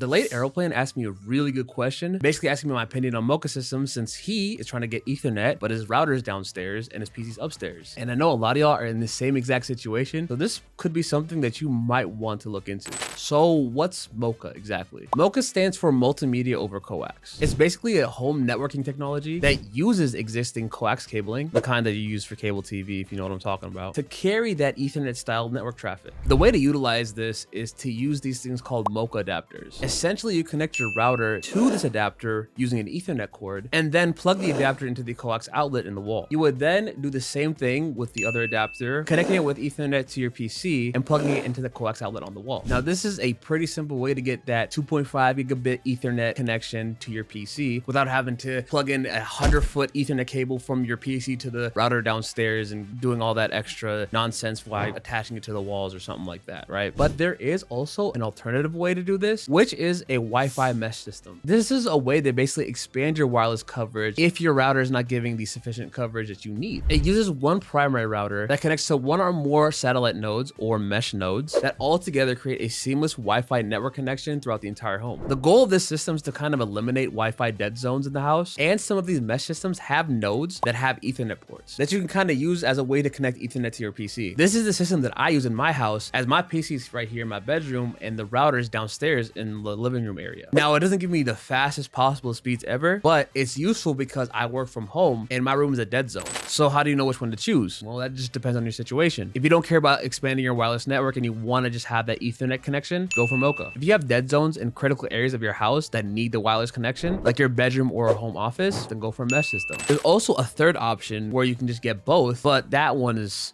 The late aeroplane asked me a really good question, basically asking me my opinion on Mocha systems since he is trying to get Ethernet, but his router's downstairs and his PC's upstairs. And I know a lot of y'all are in the same exact situation, so this could be something that you might want to look into. So what's Mocha exactly? Mocha stands for Multimedia over Coax. It's basically a home networking technology that uses existing coax cabling, the kind that you use for cable TV, if you know what I'm talking about, to carry that Ethernet style network traffic. The way to utilize this is to use these things called Mocha adapters. Essentially, you connect your router to this adapter using an Ethernet cord and then plug the adapter into the coax outlet in the wall. You would then do the same thing with the other adapter, connecting it with Ethernet to your PC and plugging it into the coax outlet on the wall. Now, this is a pretty simple way to get that 2.5 gigabit Ethernet connection to your PC without having to plug in a 100-foot Ethernet cable from your PC to the router downstairs and doing all that extra nonsense while attaching it to the walls or something like that, right? But there is also an alternative way to do this, which is a Wi-Fi mesh system. This is a way to basically expand your wireless coverage if your router is not giving the sufficient coverage that you need. It uses one primary router that connects to one or more satellite nodes or mesh nodes that all together create a seamless Wi-Fi network connection throughout the entire home. The goal of this system is to kind of eliminate Wi-Fi dead zones in the house, and some of these mesh systems have nodes that have Ethernet ports that you can kind of use as a way to connect Ethernet to your PC. This is the system that I use in my house, as my PC is right here in my bedroom and the router is downstairs in the living room area. Now, it doesn't give me the fastest possible speeds ever, but it's useful because I work from home and my room is a dead zone. So how do you know which one to choose? Well, that just depends on your situation. If you don't care about expanding your wireless network and you want to just have that Ethernet connection, go for Mocha. If you have dead zones in critical areas of your house that need the wireless connection, like your bedroom or a home office, then go for a mesh system. There's also a third option where you can just get both, but that one is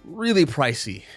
really pricey.